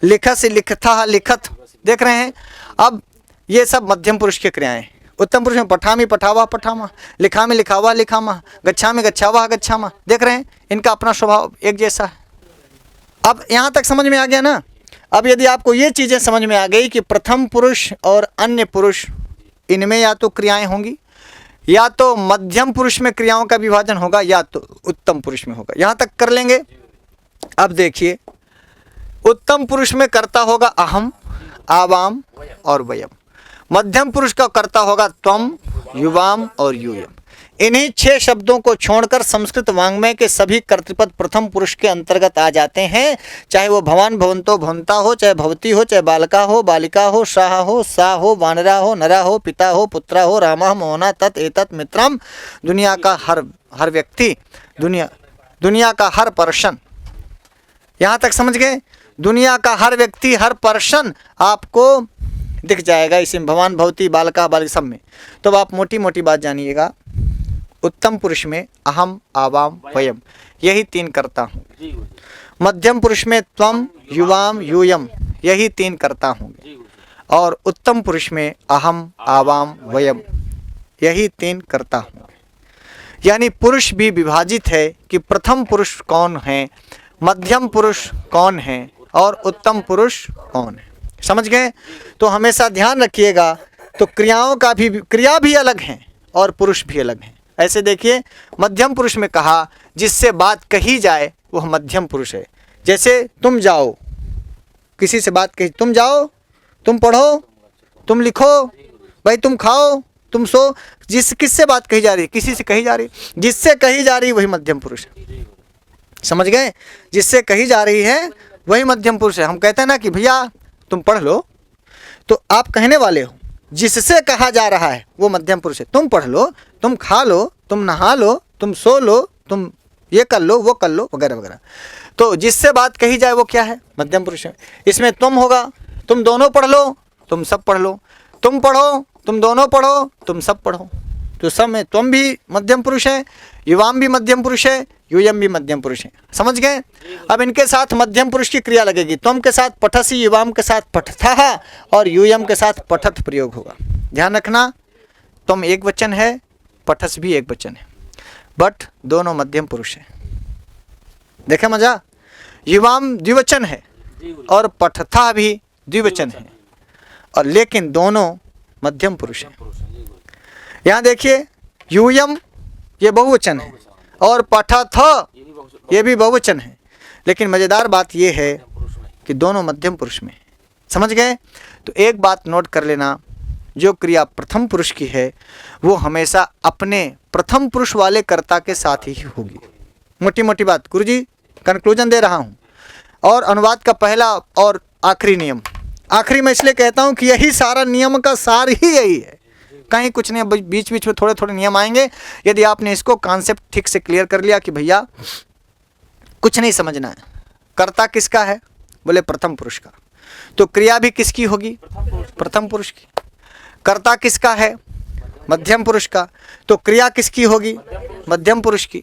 लिखसि लिखथा लिखत। देख रहे हैं? अब ये सब मध्यम पुरुष की क्रियाएं। उत्तम पुरुष में पठामी पठावा पठामा, लिखामी लिखावा लिखामा, गच्छामी गच्छावा गच्छामा। देख रहे हैं? इनका अपना स्वभाव एक जैसा है। अब यहाँ तक समझ में आ गया ना? अब यदि आपको ये चीज़ें समझ में आ गई कि प्रथम पुरुष और अन्य पुरुष, इनमें या तो क्रियाएं होंगी, या तो मध्यम पुरुष में क्रियाओं का विभाजन होगा, या तो उत्तम पुरुष में होगा। यहाँ तक कर लेंगे। अब देखिए, उत्तम पुरुष में कर्ता होगा अहम, आवाम और वयम। मध्यम पुरुष का कर्ता होगा त्वम, युवाम और यूयम। इन्हीं 6 शब्दों को छोड़कर संस्कृत वाङ्मय के सभी कर्तृपद प्रथम पुरुष के अंतर्गत आ जाते हैं। चाहे वो भवान, भवंतो, भवंता हो, चाहे भवती हो, चाहे बालका हो, बालिका हो, शाह हो, सा हो, वानरा हो, नरा हो, पिता हो, पुत्रा हो, रामा, मोहना, तत् एतत् मित्रम। दुनिया का हर व्यक्ति, दुनिया का हर पर्सन, यहाँ तक समझ गए? दुनिया का हर व्यक्ति, हर पर्सन आपको दिख जाएगा इसमें, भवान, भवती, बालका, बालिका सब में। तो अब आप मोटी मोटी बात जानिएगा। उत्तम पुरुष में अहम, आवाम, वयम, यही 3 कर्ता होंगे। मध्यम पुरुष में त्वम, युवाम, यूयम, यही 3 कर्ता होंगे। और उत्तम पुरुष में अहम, आवाम, वयम, यही 3 कर्ता होंगे। यानी पुरुष भी विभाजित है कि प्रथम पुरुष कौन है, मध्यम पुरुष कौन है और उत्तम पुरुष कौन है। समझ गए? तो हमेशा ध्यान रखिएगा। तो क्रिया भी अलग हैं और पुरुष भी अलग हैं। ऐसे देखिए, मध्यम पुरुष में कहा जिससे बात कही जाए वह मध्यम पुरुष है। जैसे तुम जाओ, किसी से बात कही, तुम जाओ, तुम पढ़ो, तुम लिखो, भाई तुम खाओ, तुम सो, किससे बात कही जा रही है? किसी से कही जा रही, जिससे कही जा रही वही मध्यम पुरुष है। समझ गए? जिससे कही जा रही है वही मध्यम पुरुष है। हम कहते हैं ना कि भैया तुम पढ़ लो, तो आप कहने वाले हो। जिससे कहा जा रहा है वो मध्यम पुरुष है। तुम पढ़ लो, तुम खा लो, तुम नहा लो, तुम सो लो, तुम ये कर लो, वो कर लो, वगैरह वगैरह। तो जिससे बात कही जाए वो क्या है? मध्यम पुरुष है। इसमें तुम होगा, तुम दोनों पढ़ लो, तुम सब पढ़ लो, तुम पढ़ो, तुम दोनों पढ़ो, तुम सब पढ़ो। तो सब में तुम भी मध्यम पुरुष है, युवाम भी मध्यम पुरुष है, यूयम भी मध्यम पुरुष है। समझ गए? अब इनके साथ मध्यम पुरुष की क्रिया लगेगी। तुम के साथ पठसी, युवाम के साथ पठथा और यूयम के साथ पठत प्रयोग होगा। ध्यान रखना, तुम एक वचन है, पठस भी एक वचन है, बट दोनों मध्यम पुरुष है। देखे मजा? युवाम द्विवचन है और पठथा भी द्विवचन है, और लेकिन दोनों मध्यम पुरुष है। यहाँ देखिए, यूयम ये बहुवचन है और पठथ ये भी बहुवचन है, लेकिन मज़ेदार बात ये है कि दोनों मध्यम पुरुष में। समझ गए? तो एक बात नोट कर लेना, जो क्रिया प्रथम पुरुष की है वो हमेशा अपने प्रथम पुरुष वाले कर्ता के साथ ही होगी। मोटी मोटी बात गुरुजी कंक्लूजन दे रहा हूँ। और अनुवाद का पहला और आखिरी नियम, आखिरी मैं इसलिए कहता हूँ कि यही सारा नियम का सार ही यही है, कहीं कुछ नहीं। बीच बीच में थोड़े थोड़े नियम आएंगे। यदि आपने इसको कॉन्सेप्ट ठीक से क्लियर कर लिया कि भैया कुछ नहीं समझना है, कर्ता किसका है, बोले प्रथम पुरुष का, तो क्रिया भी किसकी होगी? प्रथम पुरुष की। कर्ता किसका है? मध्यम पुरुष का, तो क्रिया किसकी होगी? मध्यम पुरुष की।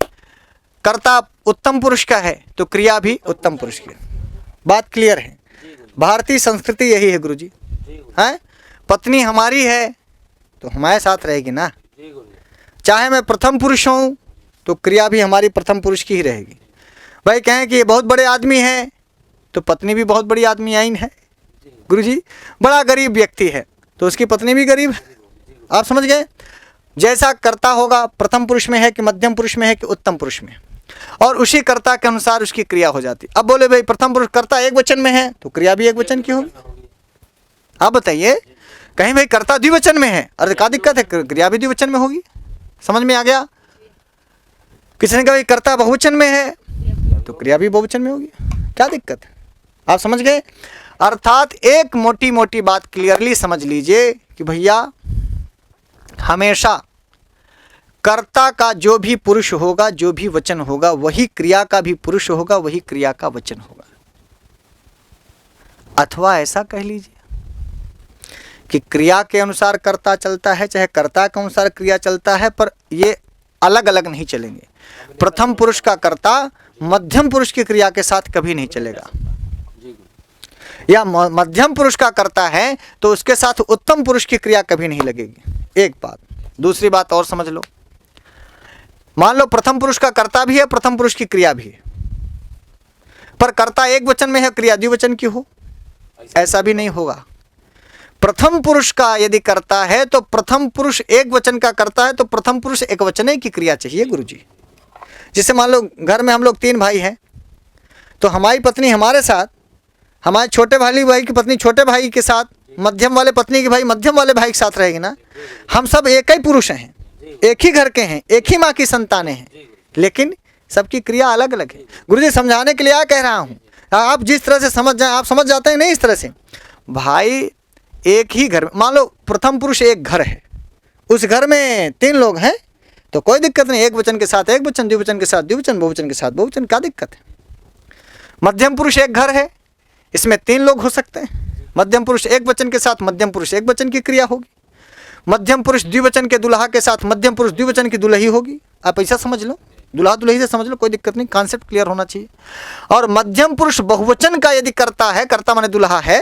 कर्ता उत्तम पुरुष का है तो क्रिया भी उत्तम पुरुष की। बात क्लियर है? भारतीय संस्कृति यही है गुरुजी, हैं? पत्नी हमारी है तो हमारे साथ रहेगी ना, चाहे मैं प्रथम पुरुष हूँ तो क्रिया भी हमारी प्रथम पुरुष की ही रहेगी। भाई कहें कि ये बहुत बड़े आदमी है तो पत्नी भी बहुत बड़ी आदमी आइन है। गुरुजी बड़ा गरीब व्यक्ति है तो उसकी पत्नी भी गरीब है। आप समझ गए? जैसा कर्ता होगा प्रथम पुरुष में है कि मध्यम पुरुष में है कि उत्तम पुरुष में, और उसी कर्ता के अनुसार उसकी क्रिया हो जाती। अब बोले भाई प्रथम पुरुष कर्ता एक वचन में है तो क्रिया भी एक वचन की होगी। आप बताइए, कहीं भाई कर्ता द्विवचन में है, अरे क्या दिक्कत है? क्रिया भी द्विवचन में होगी। समझ में आ गया? किसी ने कहा भाई कर्ता बहुवचन में है तो क्रिया भी बहुवचन में होगी, क्या दिक्कत है? आप समझ गए? अर्थात एक मोटी मोटी बात क्लियरली समझ लीजिए कि भैया हमेशा कर्ता का जो भी पुरुष होगा, जो भी वचन होगा, वही क्रिया का भी पुरुष होगा, वही क्रिया का वचन होगा। अथवा ऐसा कह लीजिए कि क्रिया के अनुसार कर्ता चलता है, चाहे कर्ता के अनुसार क्रिया चलता है, पर ये अलग अलग नहीं चलेंगे। प्रथम पुरुष का कर्ता मध्यम पुरुष की क्रिया के साथ कभी नहीं चलेगा, या मध्यम पुरुष का कर्ता है तो उसके साथ उत्तम पुरुष की क्रिया कभी नहीं लगेगी। एक बात। दूसरी बात और समझ लो, मान लो प्रथम पुरुष का कर्ता भी है, प्रथम पुरुष की क्रिया भी है, पर कर्ता एक वचन में है, क्रिया द्विवचन की हो, ऐसा भी नहीं होगा। प्रथम पुरुष का यदि कर्ता है तो प्रथम पुरुष एक वचन का कर्ता है तो प्रथम पुरुष एक वचन की क्रिया चाहिए गुरुजी। जैसे मान लो घर में हम लोग 3 भाई हैं, तो हमारी पत्नी हमारे साथ, हमारे छोटे भाई की पत्नी छोटे भाई के साथ, मध्यम वाले पत्नी की भाई मध्यम वाले भाई के साथ रहेगी ना। हम सब एक ही पुरुष हैं, एक ही घर के हैं, एक ही माँ की संतानें हैं, लेकिन सबकी क्रिया अलग अलग है। गुरुजी समझाने के लिए क्या कह रहा हूँ, आप जिस तरह से समझ जाए, आप समझ जाते हैं नहीं इस तरह से। भाई एक ही घर, मान लो प्रथम पुरुष एक घर है, उस घर में 3 लोग हैं तो कोई दिक्कत नहीं, एक वचन के साथ एक वचन, द्विवचन के साथ द्विवचन, बहुवचन के साथ बहुवचन, क्या दिक्कत है। मध्यम पुरुष एक घर है, इसमें 3 लोग हो सकते हैं, मध्यम पुरुष एक वचन के साथ मध्यम पुरुष एक वचन की क्रिया होगी, मध्यम पुरुष द्विवचन के दुल्हा के साथ मध्यम पुरुष द्विवचन की दुल्ही होगी। आप ऐसा समझ लो, दुल्हा दुल्ही से समझ लो, कोई दिक्कत नहीं, कॉन्सेप्ट क्लियर होना चाहिए। और मध्यम पुरुष बहुवचन का यदि करता है, करता माने दुल्हा है,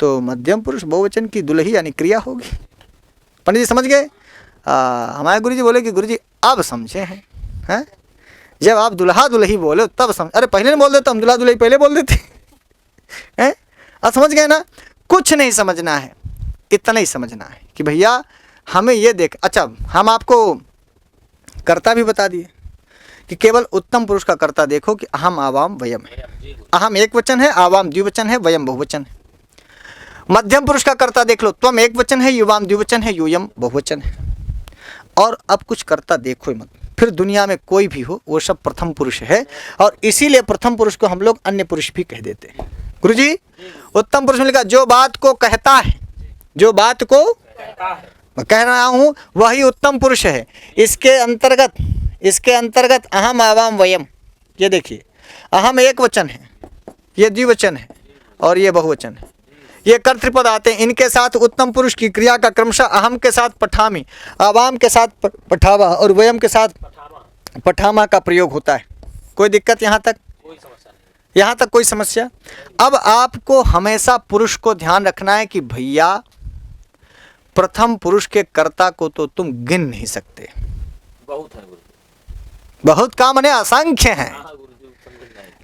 तो मध्यम पुरुष बहुवचन की दुल्ही यानी क्रिया होगी। पंडित जी समझ गए। हमारे गुरुजी बोले कि गुरुजी अब समझे हैं, जब आप दुल्हा दुल्ही बोले तब समझ, अरे पहले नहीं बोल देते, हम दुल्हा दुल्ही पहले बोल देते हैं। अब समझ गए ना, कुछ नहीं समझना है, इतना ही समझना है कि भैया हमें ये देख, अच्छा हम आपको कर्ता भी बता दिए कि केवल उत्तम पुरुष का कर्ता देखो कि अहम आवाम वयम है, अहम एक वचन है, आवाम द्विवचन है, वयम बहुवचन है। मध्यम पुरुष का कर्ता देख लो, त्वम एक वचन है, युवाम द्विवचन है, यूयम बहुवचन है। और अब कुछ कर्ता देखो मत, फिर दुनिया में कोई भी हो वो सब प्रथम पुरुष है, और इसीलिए प्रथम पुरुष को हम लोग अन्य पुरुष भी कह देते हैं। गुरुजी उत्तम पुरुष में लिखा जो बात को कहता है, जो बात को मैं कह रहा हूँ वही उत्तम पुरुष है। इसके अंतर्गत अहम आवाम वयम, ये देखिए अहम एक वचन है, ये द्विवचन है और ये बहुवचन है, ये कर्तृपद आते हैं। इनके साथ उत्तम पुरुष की क्रिया का क्रमशः अहम के साथ पठामी, आवाम के साथ पठावा और वयम के साथ पठामा का प्रयोग होता है। कोई दिक्कत यहाँ तक? यहाँ तक कोई समस्या? अब आपको हमेशा पुरुष को ध्यान रखना है कि भैया प्रथम पुरुष के कर्ता को तो तुम गिन नहीं सकते, बहुत है, बहुत का माने असंख्य हैं,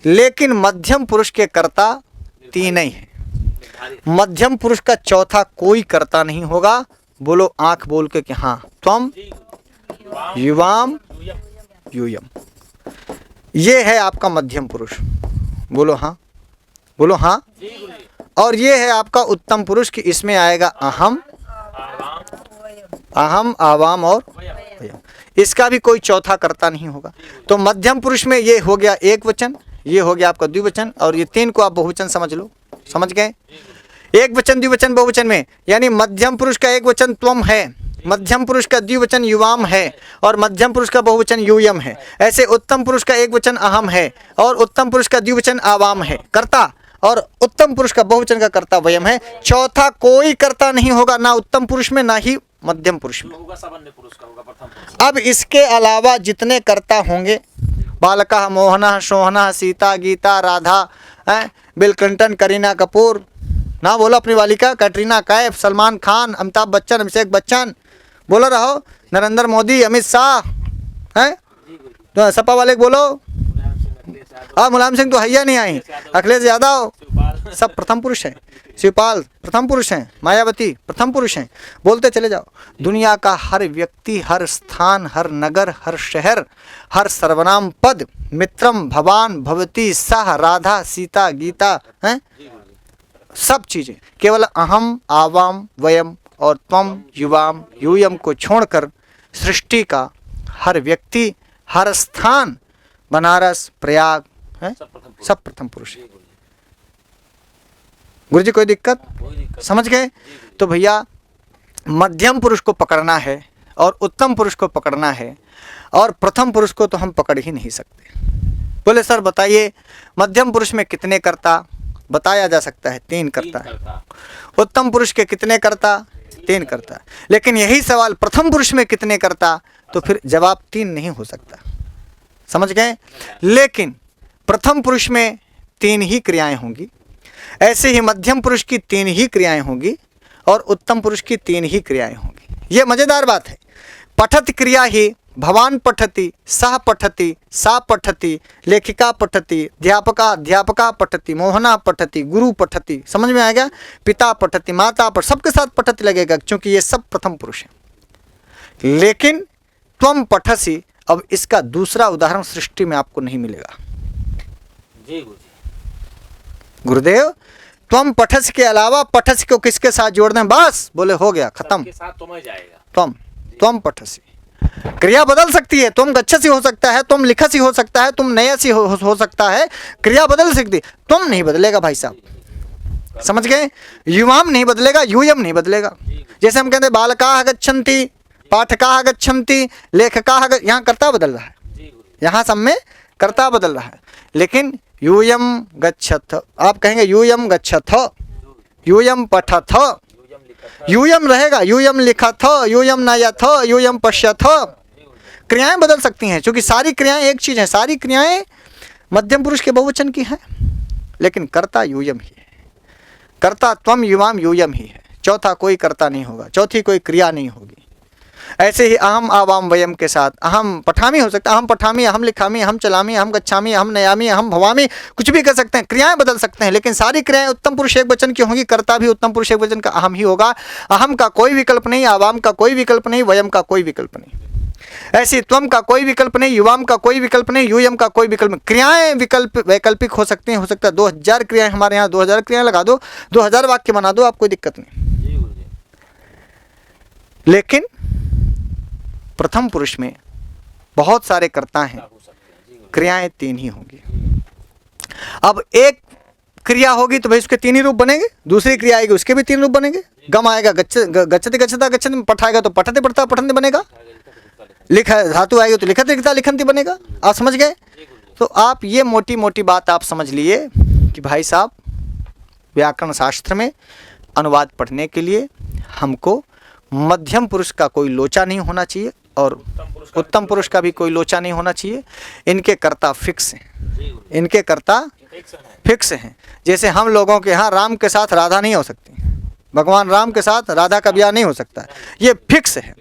लेकिन मध्यम पुरुष के कर्ता 3 ही हैं। मध्यम पुरुष का चौथा कोई कर्ता नहीं होगा। बोलो आंख बोल के कि हाँ, त्वम युवाम यूयम, ये है आपका मध्यम पुरुष। बोलो हाँ, बोलो हाँ। और ये है आपका उत्तम पुरुष कि इसमें आएगा अहम, आवाम और वयम, इसका भी कोई चौथा कर्ता नहीं होगा। तो मध्यम पुरुष में ये हो गया एक वचन, ये हो गया आपका द्विवचन, और ये 3 को आप बहुवचन समझ लो। समझ गए? एक वचन द्विवचन बहुवचन में, यानी मध्यम पुरुष का एक वचन त्वम है, मध्यम पुरुष का द्विवचन युवाम है, और मध्यम पुरुष का बहुवचन यूयम है। ऐसे उत्तम पुरुष का एक वचन अहम है और उत्तम पुरुष का द्विवचन आवाम है कर्ता, और उत्तम पुरुष का बहुवचन का कर्ता वयम है। चौथा कोई कर्ता नहीं होगा, ना उत्तम पुरुष में ना ही मध्यम पुरुष में। अब इसके अलावा जितने कर्ता होंगे, बालका, मोहना, सोहना, सीता, गीता, राधा, बिल क्लिंटन, करीना कपूर, ना बोलो अपनी बालिका, कैटरीना कैफ, सलमान खान, अमिताभ बच्चन, अभिषेक बच्चन, बोलो रहो, नरेंद्र मोदी, अमित शाह, हैं तो सपा वाले बोलो, मुलायम सिंह तो हैया नहीं आई, अखिलेश यादव, सब प्रथम पुरुष हैं, शिवपाल प्रथम पुरुष हैं, मायावती प्रथम पुरुष हैं, बोलते चले जाओ। दुनिया का हर व्यक्ति, हर स्थान, हर नगर, हर शहर, हर सर्वनाम पद, मित्रम, भवान, भवती, सह, राधा, सीता, गीता, हैं सब चीजें केवल अहम, आवाम, वयम और त्वम, युवाम, यूयम को छोड़कर सृष्टि का हर व्यक्ति, हर स्थान, बनारस, प्रयाग, है सब प्रथम पुरुष है। गुरुजी कोई दिक्कत? समझ गए? तो भैया मध्यम पुरुष को पकड़ना है और उत्तम पुरुष को पकड़ना है, और प्रथम पुरुष को तो हम पकड़ ही नहीं सकते। बोले सर बताइए मध्यम पुरुष में कितने कर्ता? बताया जा सकता है 3 कर्ता है। उत्तम पुरुष के कितने कर्ता? 3 कर्ता। लेकिन यही सवाल प्रथम पुरुष में कितने कर्ता, तो फिर जवाब 3 नहीं हो सकता। समझ गए? लेकिन प्रथम पुरुष में 3 ही क्रियाएं होंगी, ऐसे ही मध्यम पुरुष की 3 ही क्रियाएं होंगी, और उत्तम पुरुष की 3 ही क्रियाएं होंगी। ये मजेदार बात है। पठत क्रिया ही भवान पठति, सह पठति, सा पठति, लेखिका पठति, अध्यापका पठति, मोहना पठति, गुरु पठति। समझ में आ गया? पिता पठति, माता पठ, सबके साथ पठति लगेगा, क्योंकि ये सब प्रथम पुरुष है। लेकिन त्वम पठसी, अब इसका दूसरा उदाहरण सृष्टि में आपको नहीं मिलेगा। जी गुरुदेव, त्वम पठस के अलावा पठस को किसके साथ जोड़ दें? बस बोले हो गया, खत्म। त्वम पठसी, क्रिया बदल सकती है, तुम गच्छसी हो सकता है, तुम लिखसी हो सकता है, तुम नयसी हो सकता है, क्रिया बदल सकती, तुम नहीं बदलेगा भाई साहब, समझ गए। युवाम नहीं बदलेगा, यूयम नहीं बदलेगा। जैसे हम कहते बालकाः गच्छन्ति, पाठकाः गच्छन्ति, लेखकाः, यहाँ कर्ता बदल रहा है, यहाँ सब में कर्ता बदल रहा है। लेकिन यूयम गच्छथ, आप कहेंगे यूयम गच्छथ, यूयम पठथ, यूयम रहेगा, यूयम लिखथ, यूयम नयथ, यूयम पश्यथ। क्रियाएं बदल सकती हैं, क्योंकि सारी क्रियाएं एक चीज है, सारी क्रियाएं मध्यम पुरुष के बहुवचन की हैं, लेकिन कर्ता यूयम ही है। कर्ता त्वम युवाम यूयम ही है, चौथा कोई कर्ता नहीं होगा, चौथी कोई क्रिया नहीं होगी। ऐसे ही अहम आवाम वयम के साथ अहम पठामी हो सकता है, अहम पठामी, अहम लिखामी, अहम चलामी, अहम गच्छामी, अहम नयामी, अहम भवामी, कुछ भी कर सकते हैं, क्रियाएं बदल सकते हैं, लेकिन सारी क्रियाएं उत्तम पुरुष एक वचन की होंगी। कर्ता भी उत्तम पुरुष एक वचन का अहम ही होगा। अहम का कोई विकल्प नहीं, आवाम का कोई विकल्प नहीं, वयम का कोई विकल्प नहीं। ऐसी त्वम का कोई विकल्प नहीं, युवाम का कोई विकल्प नहीं, यूयम का कोई विकल्प नहीं। क्रियाएं वैकल्पिक हो सकती हैं, हो सकता है 2000 क्रियाएं, हमारे यहाँ 2000 क्रियाएं लगा दो, 2000 वाक्य बना दो, आप कोई दिक्कत नहीं। लेकिन प्रथम पुरुष में बहुत सारे कर्ता हैं, क्रियाएं 3 ही होंगी। अब एक क्रिया होगी तो भाई उसके 3 ही रूप बनेंगे, दूसरी क्रिया आएगी उसके भी 3 रूप बनेंगे। गम आएगा गच्छति गच्छता गच्छति, पठ आएगा तो पठते पढ़ता पठन्ति बनेगा, लिख धातु आएगी तो लिखते लिखता लिखन्ति बनेगा। आप समझ गए। तो आप ये मोटी मोटी बात आप समझ लिए कि भाई साहब व्याकरण शास्त्र में अनुवाद पढ़ने के लिए हमको मध्यम पुरुष का कोई लोचा नहीं होना चाहिए और उत्तम पुरुष का भी कोई लोचा नहीं होना चाहिए। इनके कर्ता फिक्स हैं, इनके कर्ता फिक्स हैं। जैसे हम लोगों के यहाँ राम के साथ राधा नहीं हो सकती, भगवान राम के साथ राधा का ब्याह नहीं हो सकता, ये फिक्स है।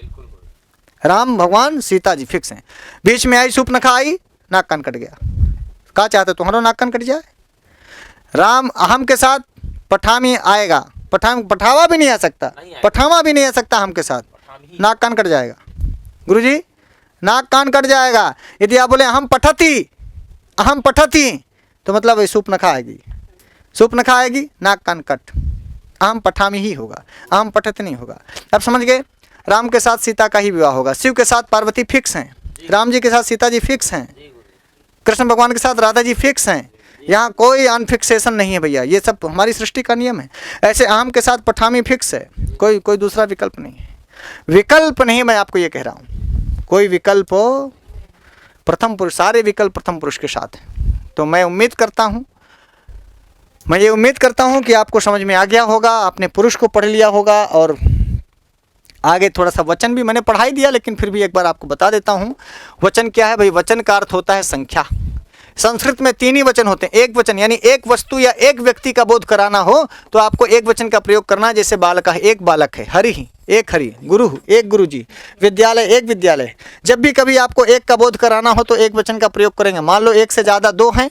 राम भगवान सीता जी फिक्स हैं। बीच में आई सूर्पनखा आई, नाक कान कट गया। क्या चाहते तुम्हारा नाक कान कट जाए? राम अहम के साथ पठामी आएगा, पठावा भी नहीं आ सकता, पठावा भी नहीं आ सकता हम के साथ, नाक कान कट जाएगा। गुरुजी नाक कान कट जाएगा। यदि आप बोले अहम पठती तो मतलब ये सूर्पनखा आएगी, सूर्पनखा आएगी, नाक कान कट, अहम पठामी ही होगा, अहम पठत नहीं होगा। अब समझ गए। राम के साथ सीता का ही विवाह होगा, शिव के साथ पार्वती फिक्स हैं, राम जी के साथ सीता जी फिक्स हैं, कृष्ण भगवान के साथ राधा जी फिक्स हैं। यहाँ कोई अनफिक्सेशन नहीं है भैया, ये सब हमारी सृष्टि का नियम है। ऐसे अहम के साथ पठामी फिक्स है, कोई दूसरा विकल्प नहीं है। विकल्प नहीं, मैं आपको ये कह रहा हूँ, कोई विकल्प हो प्रथम पुरुष, सारे विकल्प प्रथम पुरुष के साथ हैं। तो मैं ये उम्मीद करता हूँ कि आपको समझ में आ गया होगा, आपने पुरुष को पढ़ लिया होगा। और आगे थोड़ा सा वचन भी मैंने पढ़ा ही दिया, लेकिन फिर भी एक बार आपको बता देता हूँ। वचन क्या है भाई? वचन का अर्थ होता है संख्या। संस्कृत में 3 ही वचन होते हैं। एक वचन यानी एक वस्तु या एक व्यक्ति का बोध कराना हो तो आपको एक वचन का प्रयोग करना है। जैसे बालक है, एक बालक है, हरि ही एक हरि, गुरु एक गुरु जी, विद्यालय एक विद्यालय। जब भी कभी आपको एक का बोध कराना हो तो एक वचन का प्रयोग करेंगे। मान लो एक से ज़्यादा 2 हैं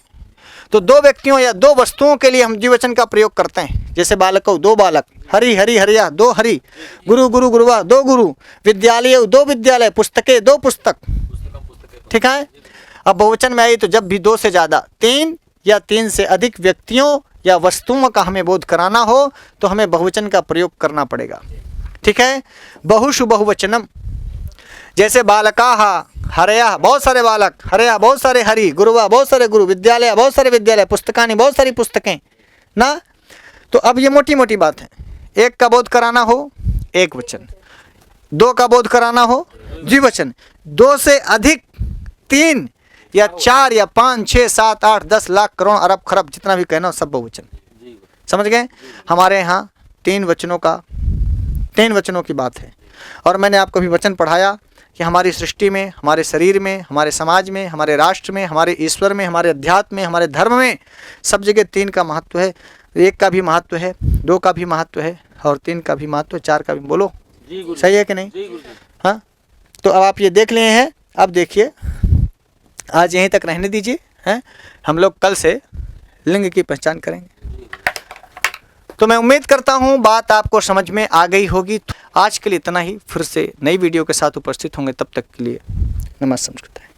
तो 2 व्यक्तियों या 2 वस्तुओं के लिए हम द्विवचन का प्रयोग करते हैं। जैसे बालक हो 2 बालक, हरि हरि हरिया 2 हरि, गुरु गुरु गुरुवा 2 गुरु, विद्यालय 2 विद्यालय, पुस्तकें 2 पुस्तक। ठीक है। अब बहुवचन में आई तो जब भी 2 से ज़्यादा, 3 या 3 से अधिक व्यक्तियों या वस्तुओं का हमें बोध कराना हो तो हमें बहुवचन का प्रयोग करना पड़ेगा। ठीक है। बहुषु बहुवचनम। जैसे बालकाः हरयः बहुत सारे बालक, हरयः बहुत सारे हरि, गुरुवा बहुत सारे गुरु, विद्यालय बहुत सारे विद्यालय, पुस्तकानि बहुत सारी पुस्तकें ना। तो अब ये मोटी मोटी बात है। एक का बोध कराना हो एक वचन, 2 का बोध कराना हो द्विवचन, 2 से अधिक 3 या 4 या 5 6 7 8 10 लाख करोड़ अरब खरब जितना भी कहना हो सब बहुवचन। समझ गए। हमारे यहाँ 3 वचनों की बात है। और मैंने आपको भी वचन पढ़ाया कि हमारी सृष्टि में, हमारे शरीर में, हमारे समाज में, हमारे राष्ट्र में, हमारे ईश्वर में, हमारे अध्यात्म में, हमारे धर्म में सब जगह 3 का महत्व है। 1 का भी महत्व है, 2 का भी महत्व है और 3 का भी महत्व है, 4 का भी। बोलो सही है कि नहीं? हाँ। तो अब आप ये देख लिए हैं। अब देखिए आज यहीं तक रहने दीजिए हैं। हम लोग कल से लिंग की पहचान करेंगे। तो मैं उम्मीद करता हूँ बात आपको समझ में आ गई होगी। आज के लिए इतना ही। फिर से नई वीडियो के साथ उपस्थित होंगे, तब तक के लिए नमस्ते।